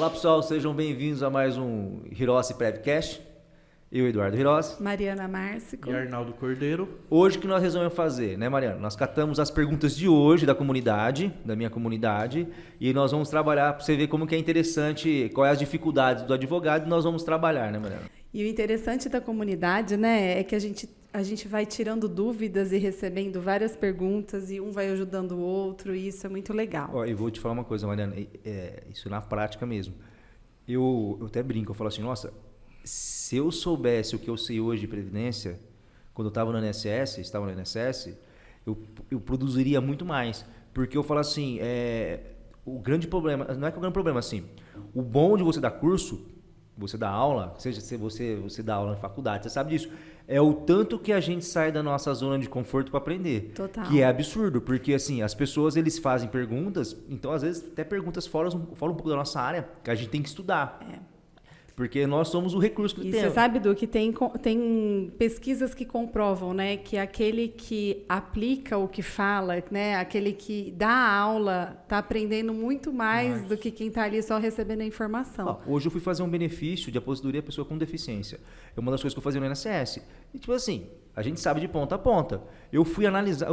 Olá pessoal, sejam bem-vindos a mais um Hirossi Prevcast. Eu, Eduardo Hirossi. Mariana Márcico. E Arnaldo Cordeiro. Hoje o que nós resolvemos fazer, né, Mariana? Nós catamos as perguntas de hoje da comunidade, da minha comunidade, e nós vamos trabalhar para você ver como que é interessante, quais as dificuldades do advogado, e nós vamos trabalhar, né, Mariana? E o interessante da comunidade, né, é que a gente vai tirando dúvidas e recebendo várias perguntas e um vai ajudando o outro, e isso é muito legal. Ó, eu vou te falar uma coisa, Mariana, isso na prática mesmo. Eu até brinco, eu falo assim, nossa, se eu soubesse o que eu sei hoje de Previdência, quando eu estava no INSS, eu produziria muito mais. Porque eu falo assim, o grande problema, não é que é o grande problema, assim, o bom de você dar curso, você dá aula, seja se você dá aula na faculdade, você sabe disso, é o tanto que a gente sai da nossa zona de conforto para aprender. Total. Que é absurdo, porque assim, as pessoas eles fazem perguntas, então às vezes até perguntas fora um pouco da nossa área, que a gente tem que estudar. Porque nós somos o recurso que temos. temos. E você sabe, Du, que tem pesquisas que comprovam, né, que aquele que aplica o que fala, né, aquele que dá aula, está aprendendo muito mais do que quem está ali só recebendo a informação. Hoje eu fui fazer um benefício de aposentadoria a pessoa com deficiência. É uma das coisas que eu fazia no INSS. E tipo assim, a gente sabe de ponta a ponta. Eu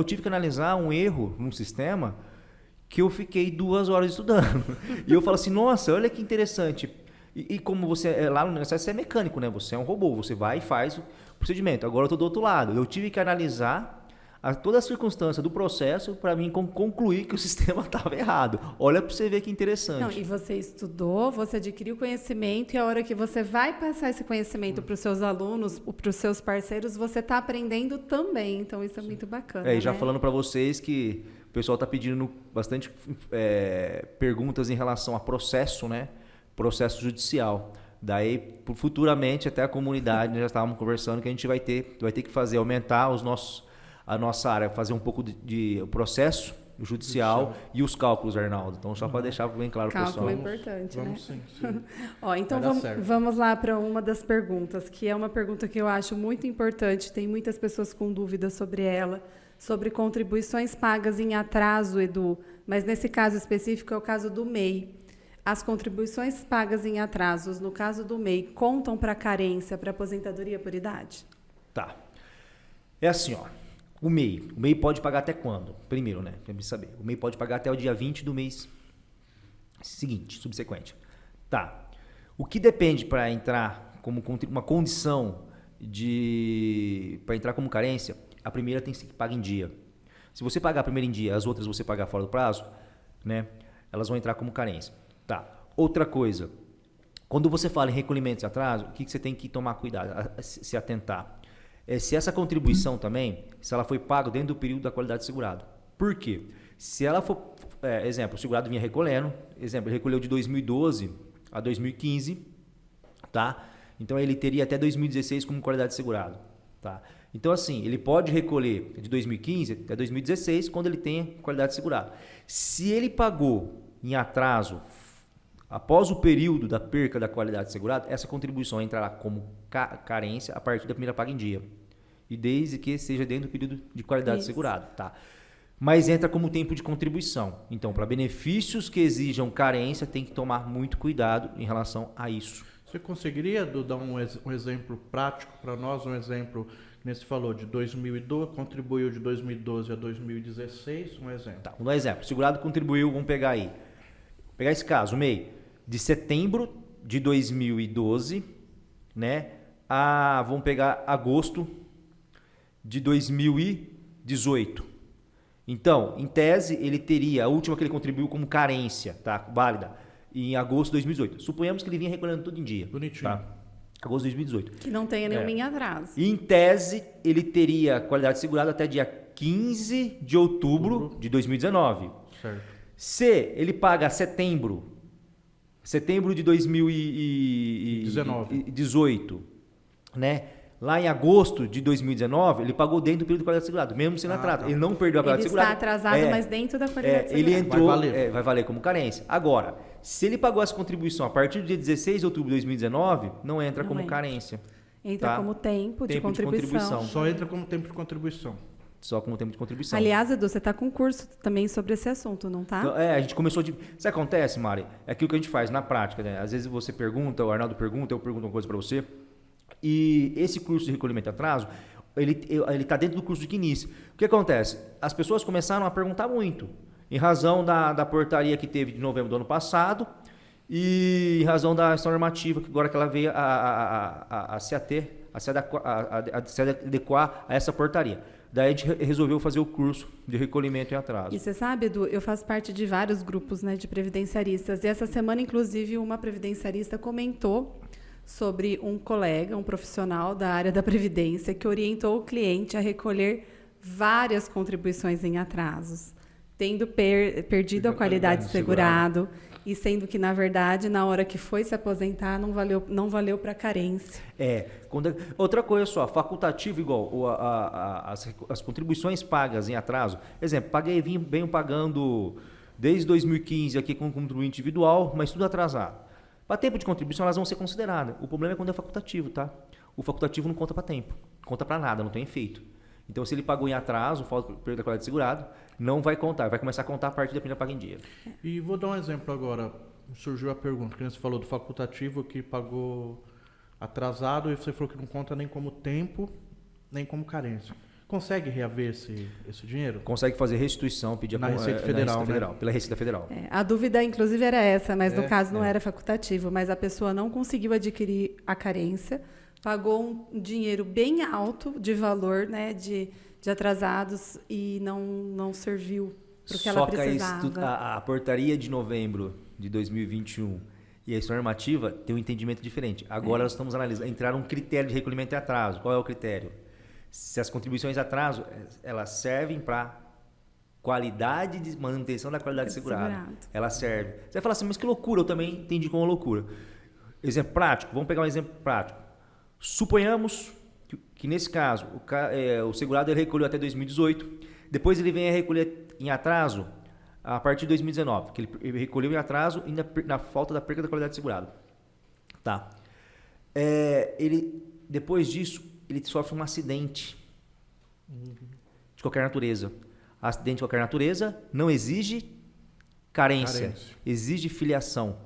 tive que analisar um erro num sistema que eu fiquei 2 horas estudando. E eu falo assim, nossa, olha que interessante. E como você lá no INSS você é mecânico, né? Você é um robô, você vai e faz o procedimento. Agora eu estou do outro lado. Eu tive que analisar toda a circunstância do processo para mim concluir que o sistema estava errado. Olha para você ver que interessante. Não, e você estudou, você adquiriu conhecimento, e a hora que você vai passar esse conhecimento para os seus alunos, para os seus parceiros, você está aprendendo também. Então isso é muito bacana. E já falando para vocês que o pessoal está pedindo bastante perguntas em relação a processo, né? Processo judicial. Daí, futuramente, até a comunidade, já estávamos conversando que a gente vai ter que fazer, aumentar a nossa área, fazer um pouco de processo judicial e os cálculos, Arnaldo. Então, só para deixar bem claro para o pessoal. Cálculo é importante, vamos, né? Sim. Ó, então, vamos lá para uma das perguntas, que é uma pergunta que eu acho muito importante, tem muitas pessoas com dúvidas sobre ela, sobre contribuições pagas em atraso, Edu, mas nesse caso específico é o caso do MEI. As contribuições pagas em atrasos, no caso do MEI, contam para carência, para aposentadoria por idade? Tá. É assim, ó. O MEI pode pagar até quando? Primeiro, né? Tem que saber. O MEI pode pagar até o dia 20 do mês seguinte, subsequente. Tá. O que depende para entrar como uma condição para entrar como carência, a primeira tem que ser paga em dia. Se você pagar a primeira em dia, as outras você pagar fora do prazo, né? Elas vão entrar como carência. Tá. Outra coisa, quando você fala em recolhimento de atraso, o que você tem que tomar cuidado, se atentar? Se essa contribuição também, se ela foi paga dentro do período da qualidade de segurado. Por quê? Se ela for, exemplo, o segurado vinha recolhendo, exemplo, ele recolheu de 2012 a 2015, tá? Então ele teria até 2016 como qualidade de segurado, tá? Então assim, ele pode recolher de 2015 até 2016 quando ele tem qualidade de segurado. Se ele pagou em atraso após o período da perca da qualidade de segurado, essa contribuição entrará como carência a partir da primeira paga em dia. E desde que seja dentro do período de qualidade de segurado. Tá? Mas entra como tempo de contribuição. Então, para benefícios que exijam carência, tem que tomar muito cuidado em relação a isso. Você conseguiria, Edu, dar um exemplo prático para nós? Um exemplo, como você falou, de 2012, contribuiu de 2012 a 2016, um exemplo. Tá, vamos dar exemplo. O segurado contribuiu, vamos pegar aí. Vou pegar esse caso, o MEI. De setembro de 2012, né, vamos pegar agosto de 2018. Então, em tese, ele teria a última que ele contribuiu como carência, tá, válida, em agosto de 2018. Suponhamos que ele vinha recolhendo tudo em dia. Bonitinho. Tá? Agosto de 2018. Que não tenha nenhum em atraso. Em tese, ele teria qualidade segurada até dia 15 de outubro de 2019. Certo. Se ele paga setembro de 2018, né? Lá em agosto de 2019, ele pagou dentro do período de qualidade segurada, mesmo sendo atraso. Tá. Ele não perdeu a qualidade segurada. Ele está atrasado, mas dentro da qualidade segurada. Ele entrou, vai valer como carência. Agora, se ele pagou essa contribuição a partir do dia 16 de outubro de 2019, não entra como carência. Entra como tempo de contribuição. Só entra como tempo de contribuição. só com o tempo de contribuição. Aliás, Edu, você está com curso também sobre esse assunto, não tá? Então, a gente começou de... Sabe o que acontece, Mari? É aquilo que a gente faz na prática, né? Às vezes você pergunta, o Arnaldo pergunta, eu pergunto uma coisa para você. E esse curso de recolhimento de atraso, ele está dentro do curso de CNIS. O que acontece? As pessoas começaram a perguntar muito, em razão da portaria que teve de novembro do ano passado e em razão da ação normativa, que agora que ela veio a se adequar a essa portaria. Daí a gente resolveu fazer o curso de recolhimento em atraso. E você sabe, Edu, eu faço parte de vários grupos, né, de previdenciaristas. E essa semana, inclusive, uma previdenciarista comentou sobre um colega, um profissional da área da Previdência, que orientou o cliente a recolher várias contribuições em atrasos, tendo perdido a qualidade de segurado, e sendo que, na verdade, na hora que foi se aposentar, não valeu para carência. Outra coisa só, facultativo igual, as contribuições pagas em atraso. Exemplo, venho pagando desde 2015 aqui com contribuinte individual, mas tudo atrasado. Para tempo de contribuição, elas vão ser consideradas. O problema é quando é facultativo, tá? O facultativo não conta para tempo, conta para nada, não tem efeito. Então, se ele pagou em atraso, falta perda da qualidade de segurado, não vai contar, vai começar a contar a partir da primeira paga em dia. E vou dar um exemplo agora. Surgiu a pergunta, que você falou do facultativo que pagou atrasado e você falou que não conta nem como tempo, nem como carência. Consegue reaver esse dinheiro? Consegue fazer restituição, pedir na Receita Federal, né? Pela Receita Federal. A dúvida, inclusive, era essa, mas no caso não era facultativo, mas a pessoa não conseguiu adquirir a carência, pagou um dinheiro bem alto de valor, né, de atrasados e não serviu para o que ela precisava. Só que a portaria de novembro de 2021 e a ação normativa tem um entendimento diferente. Agora nós estamos analisando, entrar um critério de recolhimento em atraso. Qual é o critério? Se as contribuições de atraso, elas servem para qualidade de manutenção da qualidade de segurado. Ela serve. Você vai falar assim, mas que loucura, eu também entendi como loucura. Exemplo prático, vamos pegar um exemplo prático. Suponhamos que nesse caso, o segurado ele recolheu até 2018, depois ele vem a recolher em atraso a partir de 2019, que ele recolheu em atraso ainda na falta da perda da qualidade de segurado. Tá. Depois disso, ele sofre um acidente de qualquer natureza. Acidente de qualquer natureza não exige carência. Exige filiação.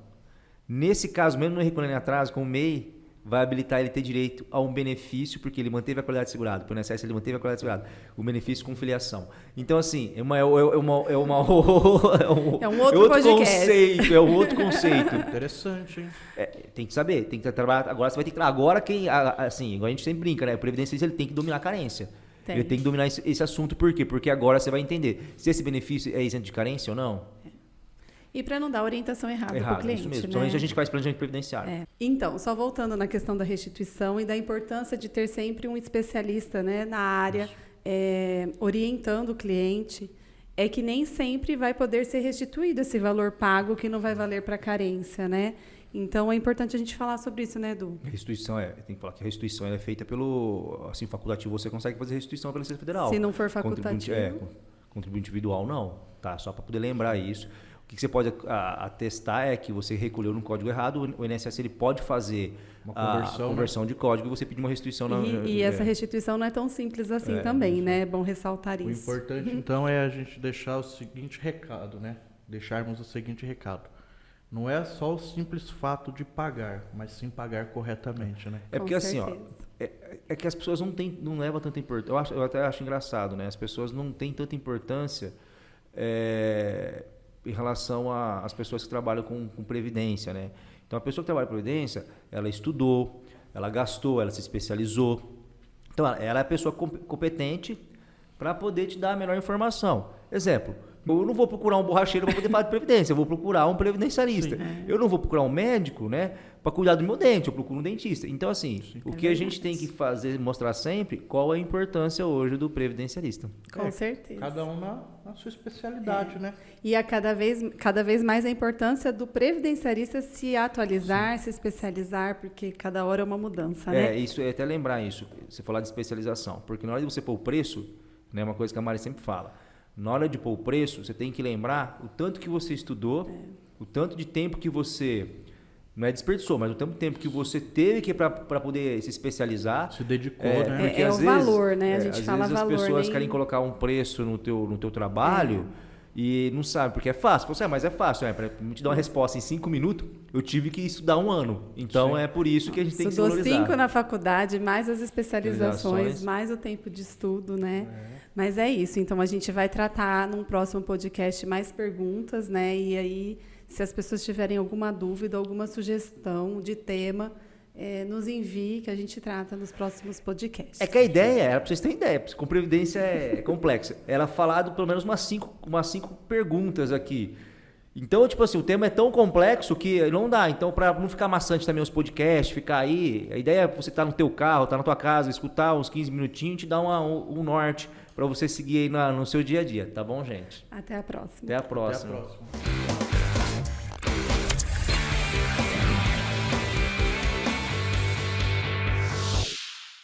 Nesse caso, mesmo não recolhendo em atraso, com o MEI, vai habilitar ele ter direito a um benefício, porque ele manteve a qualidade de segurado. Pelo INSS, ele manteve a qualidade de segurado. O benefício com filiação. Então, assim, é um outro conceito. Interessante, hein? Tem que saber, tem que trabalhar. Agora você vai ter que. Agora, assim, igual a gente sempre brinca, né? O previdenciarista ele tem que dominar a carência. Ele tem que dominar esse assunto. Por quê? Porque agora você vai entender se esse benefício é isento de carência ou não. E para não dar orientação errada para o cliente. Isso mesmo. Né? Principalmente a gente faz planejamento previdenciário. Então, só voltando na questão da restituição e da importância de ter sempre um especialista, né, na área, orientando o cliente, é que nem sempre vai poder ser restituído esse valor pago que não vai valer para carência, né? Então, é importante a gente falar sobre isso, né, Edu? Restituição tem que falar que a restituição é feita pelo, assim, facultativo, você consegue fazer restituição pela Receita Federal. Se não for facultativo. Contribuinte individual, não. Tá? Só para poder lembrar isso. O que você pode atestar é que você recolheu no código errado, o INSS ele pode fazer a conversão de código e você pedir uma restituição. E essa restituição não é tão simples assim também, né? É bom ressaltar isso. O importante, então, é a gente deixar o seguinte recado, né? Deixarmos o seguinte recado. Não é só o simples fato de pagar, mas sim pagar corretamente, né? É porque assim, é que as pessoas não levam tanta importância. Eu até acho engraçado, né? As pessoas não têm tanta importância em relação às pessoas que trabalham com previdência, né? Então, a pessoa que trabalha com previdência, ela estudou, ela gastou, ela se especializou. Então, ela é a pessoa competente para poder te dar a melhor informação. Exemplo, eu não vou procurar um borracheiro para poder falar de previdência, eu vou procurar um previdenciarista. Eu não vou procurar um médico, né, para cuidar do meu dente, eu procuro um dentista. Então, assim, o que a gente tem que fazer, mostrar sempre qual a importância hoje do previdenciarista. Com certeza. Cada um na sua especialidade, né? E cada vez mais a importância do previdenciarista se atualizar, se especializar, porque cada hora é uma mudança, né? Isso é até lembrar isso, você falar de especialização, porque na hora de você pôr o preço, né, uma coisa que a Mari sempre fala, na hora de pôr o preço, você tem que lembrar o tanto que você estudou, o tanto de tempo que você Não é desperdiçou, mas o tempo que você teve que para poder se especializar. Se dedicou, né? Porque É às o vezes, valor, né? A gente fala vezes valor. As pessoas querem colocar um preço no teu trabalho e não sabem, porque é fácil. Você, mas é fácil. Para te dar uma resposta em 5 minutos, eu tive que estudar 1 ano. Então, é por isso que a gente tem que se valorizar. Estudou 5 na faculdade, mais as especializações, mais o tempo de estudo, né? Mas é isso. Então, a gente vai tratar num próximo podcast mais perguntas, né? E aí, se as pessoas tiverem alguma dúvida, alguma sugestão de tema, nos envie, que a gente trata nos próximos podcasts. É que a ideia, para vocês terem ideia, com previdência é complexa. Era falado pelo menos umas cinco perguntas aqui. Então, tipo assim, o tema é tão complexo que não dá. Então, para não ficar maçante também os podcasts, ficar aí, a ideia é você estar no teu carro, estar na tua casa, escutar uns 15 minutinhos, te dar um norte para você seguir aí no seu dia a dia. Tá bom, gente? Até a próxima. Até a próxima. Até a próxima.